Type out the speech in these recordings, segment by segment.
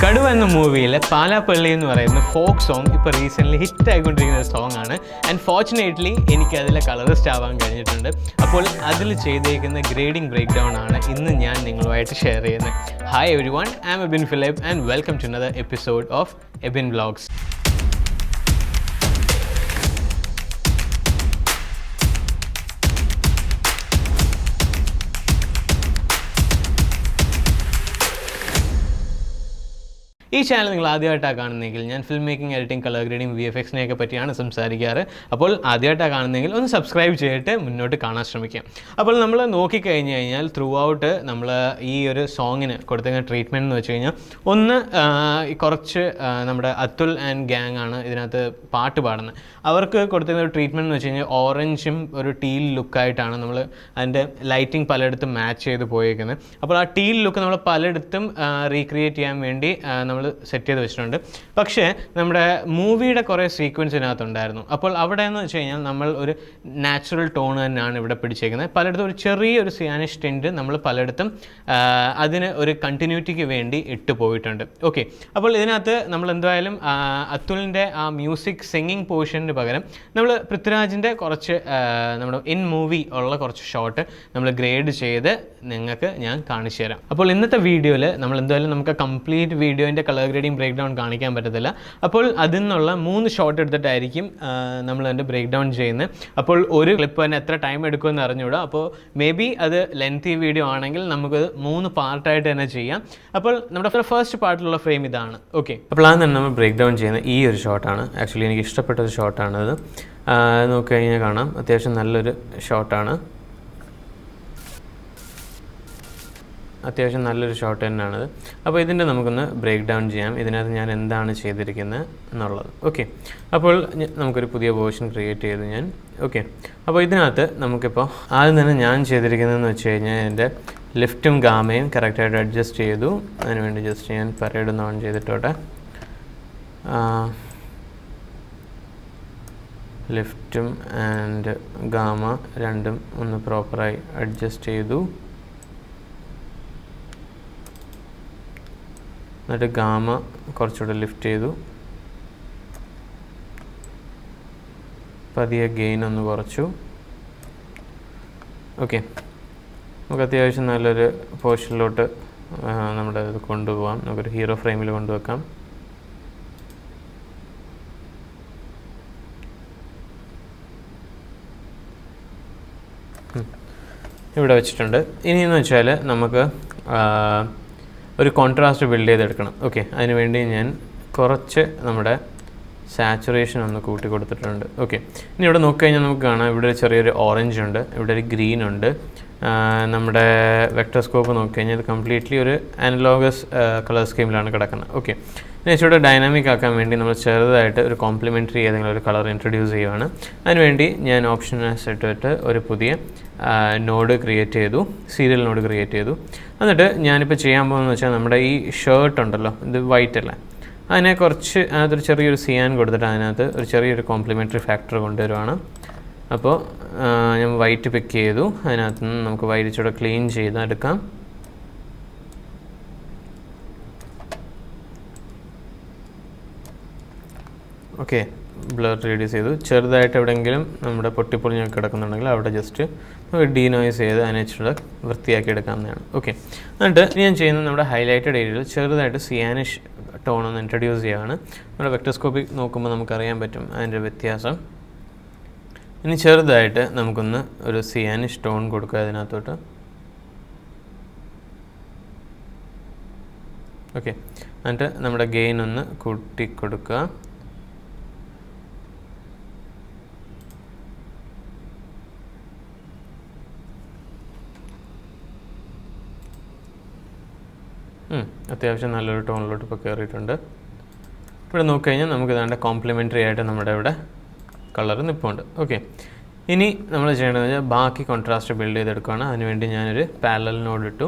കടുവ എന്ന മൂവിയിലെ പാലാപ്പള്ളി എന്ന് പറയുന്ന ഫോക്ക് സോങ് ഇപ്പോൾ റീസെൻ്റ്ലി ഹിറ്റ് ആയിക്കൊണ്ടിരിക്കുന്ന ഒരു സോങ് ആണ്. ആൻഡ് ഫോർച്ചുനേറ്റ്ലി എനിക്ക് അതിലെ കളറിസ്റ്റ് ആവാൻ കഴിഞ്ഞിട്ടുണ്ട്. അപ്പോൾ അതിൽ ചെയ്തേക്കുന്ന ഗ്രേഡിംഗ് ബ്രേക്ക് ഡൗൺ ആണ് ഇന്ന് ഞാൻ നിങ്ങളുമായിട്ട് ഷെയർ ചെയ്യുന്നത്. Hi everyone, I am Ebin Philip and welcome to another episode of Abin vlogs. ഈ ചാനൽ നിങ്ങൾ ആദ്യമായിട്ടാണ് കാണുന്നതെങ്കിൽ ഞാൻ film making, editing, colour grading, VFXനെയൊക്കെ പറ്റിയാണ് സംസാരിക്കാറ്. അപ്പോൾ ആദ്യമായിട്ടാണ് കാണുന്നതെങ്കിൽ ഒന്ന് സബ്സ്ക്രൈബ് ചെയ്തിട്ട് മുന്നോട്ട് കാണാൻ ശ്രമിക്കാം. അപ്പോൾ നമ്മൾ നോക്കിക്കഴിഞ്ഞ് കഴിഞ്ഞാൽ ത്രൂ ഔട്ട് നമ്മൾ ഈ ഒരു സോങ്ങിന് കൊടുത്തിരിക്കുന്ന ട്രീറ്റ്മെൻറ്റ് എന്ന് വെച്ച് കഴിഞ്ഞാൽ ഒന്ന് കുറച്ച് നമ്മുടെ അതുൽ ആൻഡ് ഗ്യാങ് ആണ് ഇതിനകത്ത് പാട്ട് പാടുന്നത്. അവർക്ക് കൊടുത്തിരുന്ന ഒരു ട്രീറ്റ്മെൻറ്റ് എന്ന് വെച്ച് കഴിഞ്ഞാൽ ഓറഞ്ചും ഒരു ടീൽ ലുക്കായിട്ടാണ് നമ്മൾ അതിൻ്റെ ലൈറ്റിംഗ് പലയിടത്തും മാച്ച് ചെയ്ത് പോയേക്കുന്നത്. അപ്പോൾ ആ ടീൽ ലുക്ക് നമ്മൾ പലയിടത്തും റീക്രിയേറ്റ് ചെയ്യാൻ വേണ്ടി നമ്മൾ സെറ്റ് ചെയ്ത് വെച്ചിട്ടുണ്ട്. പക്ഷേ നമ്മുടെ മൂവിയുടെ കുറേ സീക്വൻസ് ഇതിനകത്തുണ്ടായിരുന്നു. അപ്പോൾ അവിടെ എന്ന് വെച്ച് കഴിഞ്ഞാൽ നമ്മൾ ഒരു നാച്ചുറൽ ടോൺ തന്നെയാണ് ഇവിടെ പിടിച്ചേക്കുന്നത്. പലയിടത്തും ഒരു ചെറിയൊരു സിയാനിഷ് ടെൻറ്റ് നമ്മൾ പലയിടത്തും അതിന് ഒരു കണ്ടിന്യൂറ്റിക്ക് വേണ്ടി ഇട്ട് പോയിട്ടുണ്ട്. ഓക്കെ, അപ്പോൾ ഇതിനകത്ത് നമ്മൾ എന്തായാലും അതുലിൻ്റെ ആ മ്യൂസിക് സിംഗിങ് പോർഷന് പകരം നമ്മൾ പൃഥ്വിരാജിൻ്റെ കുറച്ച് നമ്മുടെ ഇൻ മൂവി ഉള്ള കുറച്ച് ഷോട്ട് നമ്മൾ ഗ്രേഡ് ചെയ്ത് നിങ്ങൾക്ക് ഞാൻ കാണിച്ചു തരാം. അപ്പോൾ ഇന്നത്തെ വീഡിയോയിൽ നമ്മൾ എന്തായാലും നമുക്ക് കംപ്ലീറ്റ് വീഡിയോൻ്റെ കളർ ഗ്രേഡിംഗ് ബ്രേക്ക് ഡൗൺ കാണിക്കാൻ പറ്റത്തില്ല. അപ്പോൾ അതിൽ നിന്നുള്ള 3 ഷോട്ട് എടുത്തിട്ടായിരിക്കും നമ്മൾ അതിൻ്റെ ബ്രേക്ക് ഡൗൺ ചെയ്യുന്നത്. അപ്പോൾ ഒരു ക്ലിപ്പ് തന്നെ എത്ര ടൈം എടുക്കുമെന്ന് അറിഞ്ഞുകൂടാ. അപ്പോൾ മേ ബി അത് ലെങ്തി വീഡിയോ ആണെങ്കിൽ നമുക്ക് 3 പാർട്ടായിട്ട് തന്നെ ചെയ്യാം. അപ്പോൾ നമ്മുടെ ഫസ്റ്റ് പാർട്ടിലുള്ള ഫ്രെയിം ഇതാണ്. ഓക്കെ, അപ്പോൾ അത് തന്നെ നമ്മൾ ബ്രേക്ക് ഡൗൺ ചെയ്യുന്ന ഈ ഒരു ഷോട്ടാണ്. ആക്ച്വലി എനിക്ക് ഇഷ്ടപ്പെട്ട ഒരു ഷോട്ടാണത്. നോക്കിക്കഴിഞ്ഞാൽ കാണാം, അത്യാവശ്യം നല്ലൊരു ഷോട്ടാണ്. അത്യാവശ്യം നല്ലൊരു ഷോട്ട് തന്നെയാണത്. അപ്പോൾ ഇതിൻ്റെ നമുക്കൊന്ന് ബ്രേക്ക് ഡൗൺ ചെയ്യാം, ഇതിനകത്ത് ഞാൻ എന്താണ് ചെയ്തിരിക്കുന്നത് എന്നുള്ളത്. ഓക്കെ, അപ്പോൾ നമുക്കൊരു പുതിയ വേർഷൻ ക്രിയേറ്റ് ചെയ്തു ഞാൻ. ഓക്കെ, അപ്പോൾ ഇതിനകത്ത് നമുക്കിപ്പോൾ ആദ്യം തന്നെ ഞാൻ ചെയ്തിരിക്കുന്നതെന്ന് വെച്ച് കഴിഞ്ഞാൽ എൻ്റെ ലിഫ്റ്റും ഗാമയും കറക്റ്റായിട്ട് അഡ്ജസ്റ്റ് ചെയ്തു. അതിനുവേണ്ടി ജസ്റ്റ് ഞാൻ പരേഡ് ഒന്ന് ഓൺ ചെയ്തിട്ടോട്ടെ. ലിഫ്റ്റും ആൻഡ് ഗാമ രണ്ടും ഒന്ന് പ്രോപ്പറായി അഡ്ജസ്റ്റ് ചെയ്തു. എന്നിട്ട് ഗാമ കുറച്ചുകൂടെ ലിഫ്റ്റ് ചെയ്തു. പതിയെ ഗെയിൻ ഒന്ന് കുറച്ചു. ഓക്കെ, നമുക്ക് അത്യാവശ്യം നല്ലൊരു പോർഷനിലോട്ട് നമ്മുടെ ഇത് കൊണ്ടുപോകാം. നമുക്കൊരു ഹീറോ ഫ്രെയിമിൽ കൊണ്ടുവെക്കാം. ഇവിടെ വെച്ചിട്ടുണ്ട്. ഇനിയെന്ന് വെച്ചാൽ നമുക്ക് ഒരു കോൺട്രാസ്റ്റ് ബിൽഡ് ചെയ്തെടുക്കണം. ഓക്കെ, അതിനുവേണ്ടി ഞാൻ കുറച്ച് നമ്മുടെ സാച്ചുറേഷൻ ഒന്ന് കൂട്ടി കൊടുത്തിട്ടുണ്ട്. ഓക്കെ, ഇനി ഇവിടെ നോക്കിക്കഴിഞ്ഞാൽ നമുക്ക് കാണാം, ഇവിടെ ഒരു ചെറിയൊരു ഓറഞ്ച് ഉണ്ട്, ഇവിടെ ഒരു ഗ്രീൻ ഉണ്ട്. നമ്മുടെ വെക്ടർസ്കോപ്പ് നോക്കിക്കഴിഞ്ഞാൽ ഇത് കംപ്ലീറ്റ്ലി ഒരു അനലോഗസ് കളർ സ്കീമിലാണ് കിടക്കുന്നത്. ഓക്കെ, ഇനി ഇച്ചിരി ഡൈനാമിക് ആക്കാൻ വേണ്ടി നമ്മൾ ചെറുതായിട്ട് ഒരു കോംപ്ലിമെൻ്ററി ഏതെങ്കിലും ഒരു കളർ ഇൻട്രൊഡ്യൂസ് ചെയ്യുകയാണ്. അതിനുവേണ്ടി ഞാൻ ഓപ്ഷൻ ഇട്ടിട്ട് ഒരു പുതിയ നോഡ് ക്രിയേറ്റ് ചെയ്തു, സീരിയൽ നോഡ് ക്രിയേറ്റ് ചെയ്തു. എന്നിട്ട് ഞാനിപ്പോൾ ചെയ്യാൻ പോകുന്നത് വെച്ചാൽ നമ്മുടെ ഈ ഷർട്ട് ഉണ്ടല്ലോ, ഇത് വൈറ്റ് അല്ലേ, അതിനെ കുറച്ച് അതിനകത്തൊരു ചെറിയൊരു സിയാൻ കൊടുത്തിട്ട് അതിനകത്ത് ഒരു ചെറിയൊരു കോംപ്ലിമെൻ്ററി ഫാക്ടർ കൊണ്ടുവരുവാണ്. അപ്പോൾ ഞാൻ വൈറ്റ് പിക്ക് ചെയ്തു. അതിനകത്ത് നിന്ന് നമുക്ക് വൈറ്റ് ഇച്ചിരി ക്ലീൻ ചെയ്തെടുക്കാം. ഓക്കെ, ബ്ലർ റെഡ്യൂസ് ചെയ്തു. ചെറുതായിട്ട് എവിടെയെങ്കിലും നമ്മുടെ പൊട്ടിപ്പൊളിഞ്ഞൊക്കെ കിടക്കുന്നുണ്ടെങ്കിൽ അവിടെ ജസ്റ്റ് ഡീനോയ്സ് ചെയ്ത് അതിനെ ഇച്ചിരി വൃത്തിയാക്കി എടുക്കാവുന്നതാണ്. ഓക്കെ, എന്നിട്ട് ഞാൻ ചെയ്യുന്നത് നമ്മുടെ ഹൈലൈറ്റഡ് ഏരിയയിൽ ചെറുതായിട്ട് സിയാനിഷ് ടോൺ ഒന്ന് ഇൻട്രൊഡ്യൂസ് ചെയ്യുകയാണ്. നമ്മുടെ വെക്ടോസ്കോപ്പിൽ നോക്കുമ്പോൾ നമുക്കറിയാൻ പറ്റും അതിൻ്റെ വ്യത്യാസം. ഇനി ചെറുതായിട്ട് നമുക്കൊന്ന് ഒരു സിയാനിഷ് ടോൺ കൊടുക്കുക അതിനകത്തോട്ട്. ഓക്കെ, എന്നിട്ട് നമ്മുടെ ഗെയിൻ ഒന്ന് കൂട്ടി കൊടുക്കുക. അത്യാവശ്യം നല്ലൊരു ടോണിലോട്ട് ഇപ്പോൾ കയറിയിട്ടുണ്ട്. ഇവിടെ നോക്കിക്കഴിഞ്ഞാൽ നമുക്ക് ഇതാണ്ട് കോംപ്ലിമെൻ്ററി ആയിട്ട് നമ്മുടെ ഇവിടെ കളർ നിൽപ്പുണ്ട്. ഓക്കെ, ഇനി നമ്മൾ ചെയ്യേണ്ടതെന്ന് വെച്ചാൽ ബാക്കി കോൺട്രാസ്റ്റ് ബിൽഡ് ചെയ്തെടുക്കുകയാണ്. അതിനുവേണ്ടി ഞാനൊരു പാരലൽ നോഡ് ഇട്ടു.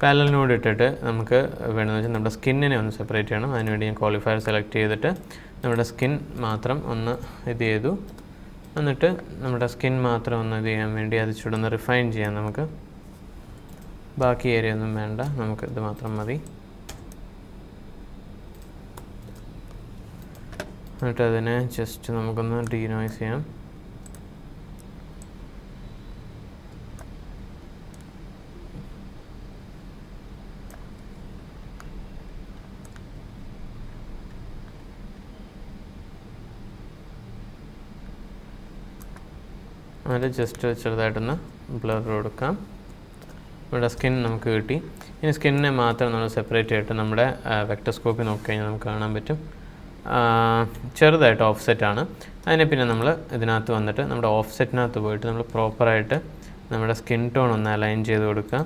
പാരലൽ നോഡ് ഇട്ടിട്ട് നമുക്ക് വേണമെന്ന് വെച്ചാൽ നമ്മുടെ സ്കിന്നിനെ ഒന്ന് സെപ്പറേറ്റ് ചെയ്യണം. അതിനുവേണ്ടി ഞാൻ ക്വാളിഫയർ സെലക്ട് ചെയ്തിട്ട് നമ്മുടെ സ്കിൻ മാത്രം ഒന്ന് ഇത് ചെയ്തു. എന്നിട്ട് നമ്മുടെ സ്കിൻ മാത്രം ഒന്ന് ഇത് ചെയ്യാൻ വേണ്ടി അത് ചുടൊന്ന് റിഫൈൻ ചെയ്യാം. നമുക്ക് ബാക്കി ഏരിയ ഒന്നും വേണ്ട, നമുക്ക് ഇത് മാത്രം മതി. എന്നിട്ട് അതിനെ ജസ്റ്റ് നമുക്കൊന്ന് ഡീനോയ്സ് ചെയ്യാം. അത് ജസ്റ്റ് ചെറുതായിട്ടൊന്ന് ബ്ലർ കൊടുക്കാം. ഇവിടെ സ്കിൻ നമുക്ക് കിട്ടി. ഇനി സ്കിന്നിനെ മാത്രം നമ്മൾ സെപ്പറേറ്റ് ആയിട്ട് നമ്മുടെ വെക്ടോസ്കോപ്പിൽ നോക്കിക്കഴിഞ്ഞാൽ നമുക്ക് കാണാൻ പറ്റും. ചെറുതായിട്ട് ഓഫ്സെറ്റാണ്. അതിനെ പിന്നെ നമ്മൾ ഇതിനകത്ത് വന്നിട്ട് നമ്മുടെ ഓഫ്സെറ്റിനകത്ത് പോയിട്ട് നമ്മൾ പ്രോപ്പറായിട്ട് നമ്മുടെ സ്കിൻ ടോൺ ഒന്ന് അലൈൻ ചെയ്ത് കൊടുക്കുക.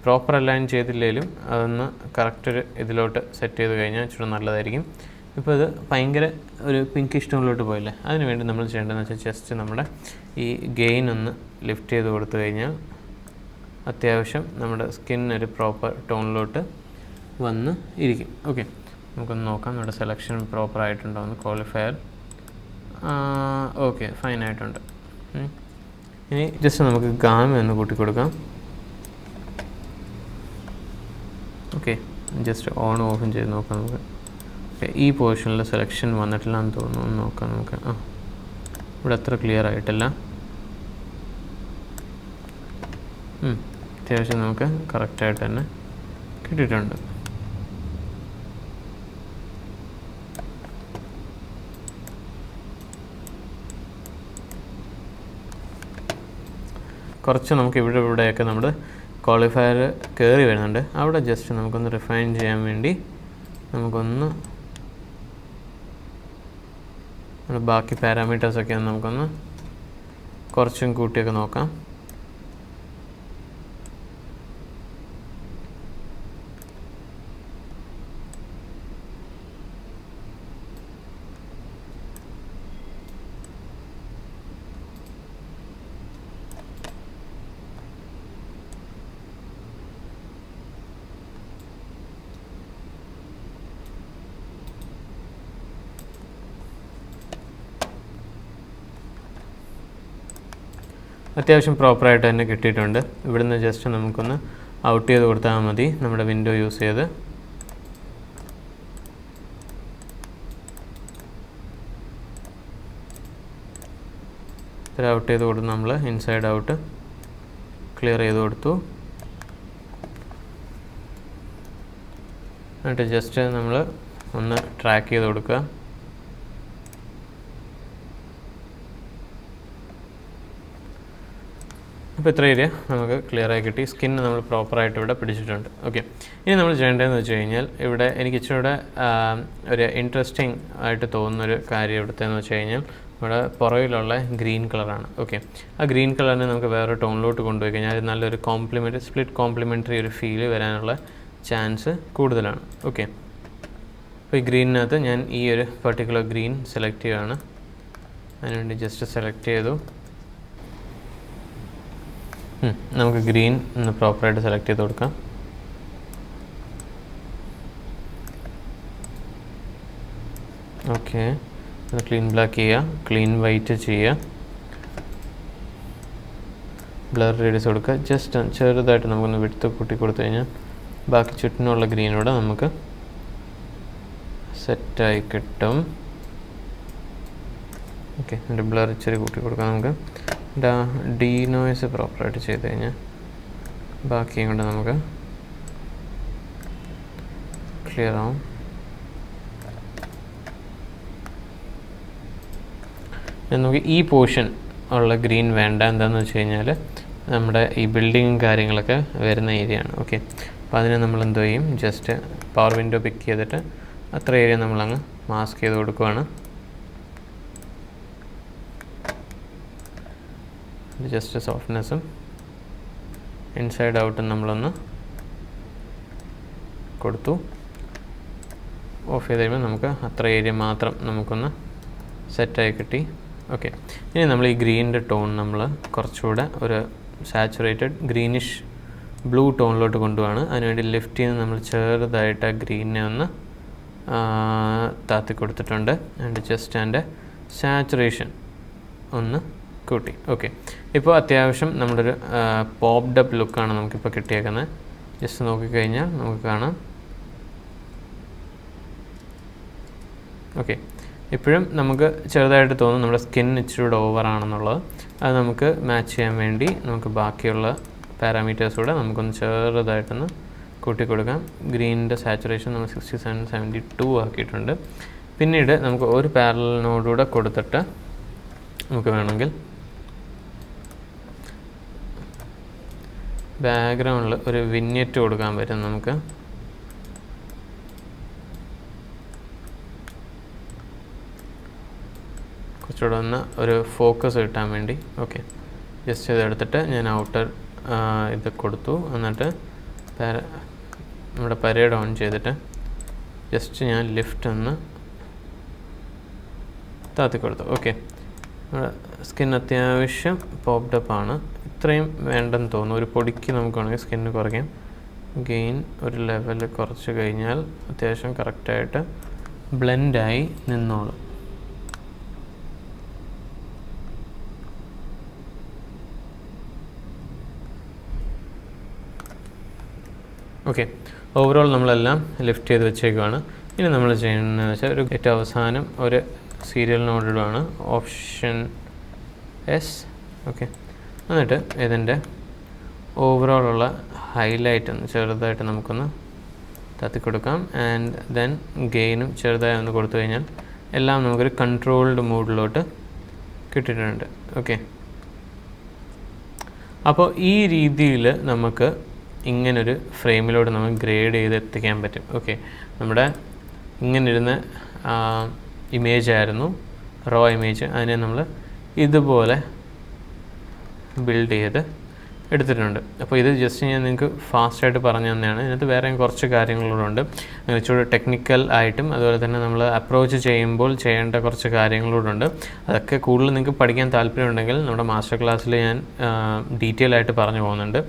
പ്രോപ്പർ അലൈൻ ചെയ്തില്ലെങ്കിലും അതൊന്ന് കറക്റ്റ് ഇതിലോട്ട് സെറ്റ് ചെയ്ത് കഴിഞ്ഞാൽ ഇച്ചിരി നല്ലതായിരിക്കും. ഇപ്പോൾ ഇത് ഭയങ്കര ഒരു പിങ്കിഷ് ടോണിലോട്ട് പോയില്ലേ, അതിന് വേണ്ടി നമ്മൾ ചെയ്യേണ്ടതെന്ന് വെച്ചാൽ ജസ്റ്റ് നമ്മുടെ ഈ ഗെയിൻ ഒന്ന് ലിഫ്റ്റ് ചെയ്ത് കൊടുത്തു കഴിഞ്ഞാൽ അത്യാവശ്യം നമ്മുടെ സ്കിൻ ഒരു പ്രോപ്പർ ടോണിലോട്ട് വന്ന് ഇരിക്കും. ഓക്കെ, നമുക്കൊന്ന് നോക്കാം നമ്മുടെ സെലക്ഷൻ പ്രോപ്പർ ആയിട്ടുണ്ടോ എന്ന്. ക്വാളിഫയർ ഓക്കെ, ഫൈനായിട്ടുണ്ട്. ഇനി ജസ്റ്റ് നമുക്ക് ഗാമ ഒന്ന് കൂട്ടി കൊടുക്കാം. ഓക്കെ, ജസ്റ്റ് ഓണും ഓഫും ചെയ്ത് നോക്കാം നമുക്ക്. ഈ പോർഷനിൽ സെലക്ഷൻ വന്നിട്ടില്ല എന്ന് തോന്നുന്നു. നോക്കാം നമുക്ക്. ഇവിടെ അത്ര ക്ലിയർ ആയിട്ടില്ല. അത്യാവശ്യം നമുക്ക് കറക്റ്റായിട്ട് തന്നെ കിട്ടിയിട്ടുണ്ട്. കുറച്ച് നമുക്ക് ഇവിടെയൊക്കെ നമ്മുടെ ക്വാളിഫയർ കയറി വരുന്നുണ്ട്. അവിടെ ജസ്റ്റ് നമുക്കൊന്ന് റിഫൈൻ ചെയ്യാൻ വേണ്ടി നമുക്കൊന്ന് ബാക്കി പാരാമീറ്റേഴ്സൊക്കെ നമുക്കൊന്ന് കുറച്ചും കൂട്ടിയൊക്കെ നോക്കാം. അത്യാവശ്യം പ്രോപ്പറായിട്ട് തന്നെ കിട്ടിയിട്ടുണ്ട്. ഇവിടുന്ന് ജസ്റ്റ് നമുക്കൊന്ന് ഔട്ട് ചെയ്ത് കൊടുത്താൽ മതി നമ്മുടെ വിൻഡോ യൂസ് ചെയ്ത്. ഇത്ര ഔട്ട് ചെയ്ത് കൊടുത്ത് നമ്മൾ ഇൻസൈഡ് ഔട്ട് ക്ലിയർ ചെയ്ത് കൊടുത്തു. എന്നിട്ട് ജസ്റ്റ് നമ്മൾ ഒന്ന് ട്രാക്ക് ചെയ്ത് കൊടുക്കുക. അപ്പോൾ ഇത്ര ഏരിയ നമുക്ക് ക്ലിയറായി കിട്ടി. സ്കിൻ നമ്മൾ പ്രോപ്പറായിട്ട് ഇവിടെ പിടിച്ചിട്ടുണ്ട്. ഓക്കെ, ഇനി നമ്മൾ ചെയ്യേണ്ടതെന്ന് വെച്ച് കഴിഞ്ഞാൽ ഇവിടെ എനിക്ക് ഇച്ചിരി കൂടെ ഒരു ഇൻട്രസ്റ്റിംഗ് ആയിട്ട് തോന്നുന്നൊരു കാര്യം ഇവിടുത്തെന്ന് വെച്ച് കഴിഞ്ഞാൽ ഇവിടെ പുറകിലുള്ള ഗ്രീൻ കളറാണ്. ഓക്കെ, ആ ഗ്രീൻ കളറിനെ നമുക്ക് വേറെ ടോണിലോട്ട് കൊണ്ടുപോയി കഴിഞ്ഞാൽ നല്ലൊരു സ്പ്ലിറ്റ് കോംപ്ലിമെൻ്ററി ഒരു ഫീല് വരാനുള്ള ചാൻസ് കൂടുതലാണ്. ഓക്കെ, അപ്പോൾ ഈ ഗ്രീനിനകത്ത് ഞാൻ ഈ ഒരു പർട്ടിക്കുലർ ഗ്രീൻ സെലക്ട് ചെയ്യുകയാണ്. അതിനുവേണ്ടി ജസ്റ്റ് സെലക്ട് ചെയ്തു. നമുക്ക് ഗ്രീൻ ഒന്ന് പ്രോപ്പറായിട്ട് സെലക്ട് ചെയ്ത് കൊടുക്കാം. ഓക്കെ, ക്ലീൻ ബ്ലാക്ക് ചെയ്യുക, ക്ലീൻ വൈറ്റ് ചെയ്യുക, ബ്ലർ റേഡിയസ് കൊടുക്കുക. ജസ്റ്റ് ചെറുതായിട്ട് നമുക്കൊന്ന് വിഡ്ത്ത് കൂട്ടി കൊടുത്തു കഴിഞ്ഞാൽ ബാക്കി ചുറ്റിനുള്ള ഗ്രീനോടെ നമുക്ക് സെറ്റായി കിട്ടും. ഓക്കെ, എൻ്റെ ബ്ലർ ഇച്ചിരി കൂട്ടി കൊടുക്കാം. നമുക്ക് ഡീനോയ്സ് പ്രോപ്പറായിട്ട് ചെയ്ത് കഴിഞ്ഞാൽ ബാക്കിയും കൊണ്ട് നമുക്ക് ക്ലിയർ ആവും. നമുക്ക് ഈ പോർഷൻ ഉള്ള ഗ്രീൻ വേണ്ട. എന്താണെന്ന് വെച്ച് കഴിഞ്ഞാൽ നമ്മുടെ ഈ ബിൽഡിങ്ങും കാര്യങ്ങളൊക്കെ വരുന്ന ഏരിയ ആണ്. ഓക്കെ, അപ്പോൾ അതിനെ നമ്മൾ എന്ത് ചെയ്യും, ജസ്റ്റ് പവർ വിൻഡോ പിക്ക് ചെയ്തിട്ട് അത്ര ഏരിയ നമ്മളങ്ങ് മാസ്ക് ചെയ്ത് കൊടുക്കുകയാണ്. ജസ്റ്റ് സോഫ്റ്റ്നെസ്സും ഇൻസൈഡ് ഔട്ടും നമ്മളൊന്ന് കൊടുത്തു. ഓഫ് ചെയ്ത് കഴിയുമ്പോൾ നമുക്ക് അത്ര ഏരിയ മാത്രം നമുക്കൊന്ന് സെറ്റായി കിട്ടി. ഓക്കെ, ഇനി നമ്മൾ ഈ ഗ്രീനിൻ്റെ ടോൺ നമ്മൾ കുറച്ചുകൂടെ ഒരു സാച്ചുറേറ്റഡ് ഗ്രീനിഷ് ബ്ലൂ ടോണിലോട്ട് കൊണ്ടുപോവാണ്. അതിനുവേണ്ടി ലെഫ്റ്റ് നിന്ന് നമ്മൾ ചെറുതായിട്ട് ആ ഗ്രീനിനെ ഒന്ന് താത്തി കൊടുത്തിട്ടുണ്ട്. ആൻഡ് ജസ്റ്റ് അതിൻ്റെ സാച്ചുറേഷൻ ഒന്ന് കൂട്ടി. ഓക്കെ, ഇപ്പോൾ അത്യാവശ്യം നമ്മളൊരു പോപ്ഡ് അപ്പ് ലുക്കാണ് നമുക്കിപ്പോൾ കിട്ടിയേക്കുന്നത്. ജസ്റ്റ് നോക്കിക്കഴിഞ്ഞാൽ നമുക്ക് കാണാം. ഓക്കെ, ഇപ്പോഴും നമുക്ക് ചെറുതായിട്ട് തോന്നും നമ്മുടെ സ്കിൻ ഇച്ചിരി ഓവറാണെന്നുള്ളത്. അത് നമുക്ക് മാച്ച് ചെയ്യാൻ വേണ്ടി നമുക്ക് ബാക്കിയുള്ള പാരാമീറ്റേഴ്സ് കൂടെ നമുക്കൊന്ന് ചെറുതായിട്ടൊന്ന് കൂട്ടി കൊടുക്കാം. ഗ്രീനിൻ്റെ സാച്ചുറേഷൻ നമ്മൾ 67-72 ആക്കിയിട്ടുണ്ട്. പിന്നീട് നമുക്ക് ഒരു പാരലൽ നോഡൂടെ കൊടുത്തിട്ട് നമുക്ക് വേണമെങ്കിൽ ബാക്ക്ഗ്രൗണ്ടിൽ ഒരു വിന്യറ്റ് കൊടുക്കാൻ പറ്റും. നമുക്ക് കുറച്ചുകൂടെ ഒന്ന് ഒരു ഫോക്കസ് കിട്ടാൻ വേണ്ടി. ഓക്കെ, ജസ്റ്റ് ഇതെടുത്തിട്ട് ഞാൻ ഔട്ടർ ഇത് കൊടുത്തു. എന്നിട്ട് നമ്മുടെ പരേഡ് ഓൺ ചെയ്തിട്ട് ജസ്റ്റ് ഞാൻ ലിഫ്റ്റ് ഒന്ന് താത്തി കൊടുത്തു. ഓക്കെ, നമ്മുടെ സ്കിൻ അത്യാവശ്യം പോപ്ഡപ്പാണ്. ഇത്രയും വേണ്ടെന്ന് തോന്നുന്നു. ഒരു പൊടിക്ക് നമുക്ക് വേണമെങ്കിൽ സ്കിന്ന് കുറയ്ക്കാം. ഗെയിൻ ഒരു ലെവൽ കുറച്ച് കഴിഞ്ഞാൽ അത്യാവശ്യം കറക്റ്റായിട്ട് ബ്ലെൻഡായി നിന്നോളും. ഓക്കെ, ഓവറോൾ നമ്മളെല്ലാം ലിഫ്റ്റ് ചെയ്ത് വെച്ചേക്കുവാണ്. ഇനി നമ്മൾ ചെയ്യുന്നതെന്ന് വെച്ചാൽ ഒരു ഏറ്റവും അവസാനം ഒരു സീരിയൽ നോഡിടുവാണ്, ഓപ്ഷൻ എസ്. ഓക്കെ, എന്നിട്ട് ഇതിൻ്റെ ഓവറോളുള്ള ഹൈലൈറ്റ് ഒന്ന് ചെറുതായിട്ട് നമുക്കൊന്ന് തത്തി കൊടുക്കാം. ആൻഡ് ദെൻ ഗെയിനും ചെറുതായി ഒന്ന് കൊടുത്തു കഴിഞ്ഞാൽ എല്ലാം നമുക്കൊരു കൺട്രോൾഡ് മൂഡിലോട്ട് കിട്ടിയിട്ടുണ്ട്. ഓക്കെ, അപ്പോൾ ഈ രീതിയിൽ നമുക്ക് ഇങ്ങനൊരു ഫ്രെയിമിലോട്ട് നമുക്ക് ഗ്രേഡ് ചെയ്ത് എത്തിക്കാൻ പറ്റും. ഓക്കെ, നമ്മുടെ ഇങ്ങനിരുന്ന ഇമേജ് ആയിരുന്നു, റോ ഇമേജ്. അതിനെ നമ്മൾ ഇതുപോലെ ബിൽഡ് ചെയ്ത് എടുത്തിട്ടുണ്ട്. അപ്പോൾ ഇത് ജസ്റ്റ് ഞാൻ നിങ്ങൾക്ക് ഫാസ്റ്റായിട്ട് പറഞ്ഞു തന്നെയാണ്. ഇതിനകത്ത് വേറെയും കുറച്ച് കാര്യങ്ങളൂടെ ഇച്ചിരി ടെക്നിക്കൽ ആയിട്ടും അതുപോലെ തന്നെ നമ്മൾ അപ്രോച്ച് ചെയ്യുമ്പോൾ ചെയ്യേണ്ട കുറച്ച് കാര്യങ്ങളൂടെ ഉണ്ട്. അതൊക്കെ കൂടുതൽ നിങ്ങൾക്ക് പഠിക്കാൻ താല്പര്യമുണ്ടെങ്കിൽ നമ്മുടെ മാസ്റ്റർ ക്ലാസ്സിൽ ഞാൻ ഡീറ്റെയിൽ ആയിട്ട് പറഞ്ഞു പോകുന്നുണ്ട്.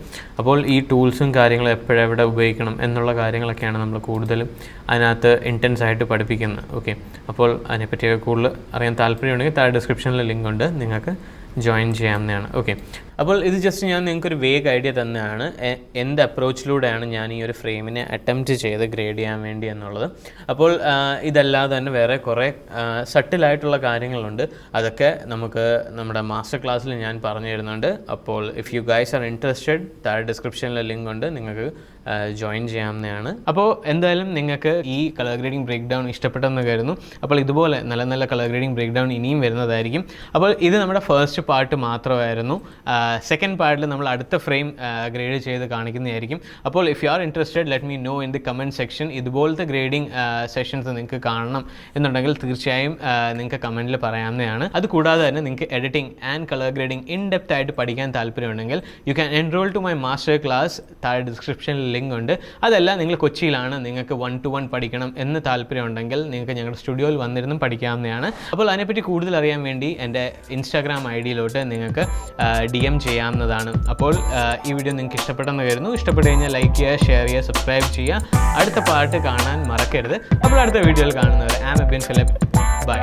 അപ്പോൾ ഈ ടൂൾസും കാര്യങ്ങളും എപ്പോഴെവിടെ ഉപയോഗിക്കണം എന്നുള്ള കാര്യങ്ങളൊക്കെയാണ് നമ്മൾ കൂടുതലും അതിനകത്ത് ഇൻറ്റൻസ് ആയിട്ട് പഠിപ്പിക്കുന്നത്. ഓക്കെ, അപ്പോൾ അതിനെപ്പറ്റിയൊക്കെ കൂടുതൽ അറിയാൻ താല്പര്യമുണ്ടെങ്കിൽ താഴെ ഡിസ്ക്രിപ്ഷനിൽ ലിങ്ക് ഉണ്ട്, നിങ്ങൾക്ക് ജോയിൻ ചെയ്യാവുന്നതാണ്. ഓക്കെ, അപ്പോൾ ഇത് ജസ്റ്റ് ഞാൻ നിങ്ങൾക്കൊരു വേഗ് ഐഡിയ തന്നെയാണ് എന്ത് അപ്രോച്ചിലൂടെയാണ് ഞാൻ ഈ ഒരു ഫ്രെയിമിനെ അറ്റംപ്റ്റ് ചെയ്ത് ഗ്രേഡ് ചെയ്യാൻ വേണ്ടി എന്നുള്ളത്. അപ്പോൾ ഇതല്ലാതെ തന്നെ വേറെ കുറേ സട്ടിലായിട്ടുള്ള കാര്യങ്ങളുണ്ട്. അതൊക്കെ നമുക്ക് നമ്മുടെ മാസ്റ്റർ ക്ലാസ്സിൽ ഞാൻ പറഞ്ഞു തരുന്നുണ്ട്. അപ്പോൾ if you guys are interested, താഴെ ഡിസ്ക്രിപ്ഷനിലെ ലിങ്ക് ഉണ്ട്, നിങ്ങൾക്ക് ജോയിൻ ചെയ്യാവുന്നതാണ്. അപ്പോൾ എന്തായാലും നിങ്ങൾക്ക് ഈ കളർ ഗ്രേഡിംഗ് ബ്രേക്ക് ഡൗൺ ഇഷ്ടപ്പെട്ടെന്ന് കരുതുന്നു. അപ്പോൾ ഇതുപോലെ നല്ല നല്ല കളർ ഗ്രേഡിംഗ് ബ്രേക്ക് ഡൗൺ ഇനിയും വരുന്നതായിരിക്കും. അപ്പോൾ ഇത് നമ്മുടെ ഫസ്റ്റ് പാർട്ട് മാത്രമായിരുന്നു. സെക്കൻഡ് പാർട്ടിൽ നമ്മൾ അടുത്ത ഫ്രെയിം ഗ്രേഡ് ചെയ്ത് കാണിക്കുന്നതായിരിക്കും. അപ്പോൾ if you are interested, let me know in the comment section. ഇതുപോലത്തെ ഗ്രേഡിംഗ് സെഷൻസ് നിങ്ങൾക്ക് കാണണം എന്നുണ്ടെങ്കിൽ തീർച്ചയായും നിങ്ങൾക്ക് കമൻറ്റിൽ പറയാവുന്നതാണ്. അതുകൂടാതെ തന്നെ നിങ്ങൾക്ക് editing and colour grading in depth ആയിട്ട് പഠിക്കാൻ താല്പര്യമുണ്ടെങ്കിൽ you can enroll to my master class. താഴെ ഡിസ്ക്രിപ്ഷനിൽ ലിങ്ക് ഉണ്ട്. അതല്ല, നിങ്ങൾ കൊച്ചിയിലാണ്, നിങ്ങൾക്ക് 1-to-1 പഠിക്കണം എന്ന് താല്പര്യമുണ്ടെങ്കിൽ നിങ്ങൾക്ക് ഞങ്ങളുടെ സ്റ്റുഡിയോയിൽ വന്നിരുന്നും പഠിക്കാവുന്നതാണ്. അപ്പോൾ അതിനെപ്പറ്റി കൂടുതൽ അറിയാൻ വേണ്ടി എൻ്റെ ഇൻസ്റ്റാഗ്രാം ഐഡിയിലോട്ട് നിങ്ങൾക്ക് DM ചെയ്യാവുന്നതാണ്. അപ്പോൾ ഈ വീഡിയോ നിങ്ങൾക്ക് ഇഷ്ടപ്പെട്ടെന്ന് കരുതുന്നു. ഇഷ്ടപ്പെട്ട് കഴിഞ്ഞാൽ ലൈക്ക് ചെയ്യുക, ഷെയർ ചെയ്യുക, സബ്സ്ക്രൈബ് ചെയ്യുക. അടുത്ത പാർട്ട് കാണാൻ മറക്കരുത്. അപ്പോൾ അടുത്ത വീഡിയോയിൽ കാണുന്നവരെ, I am Ebin Philip. By.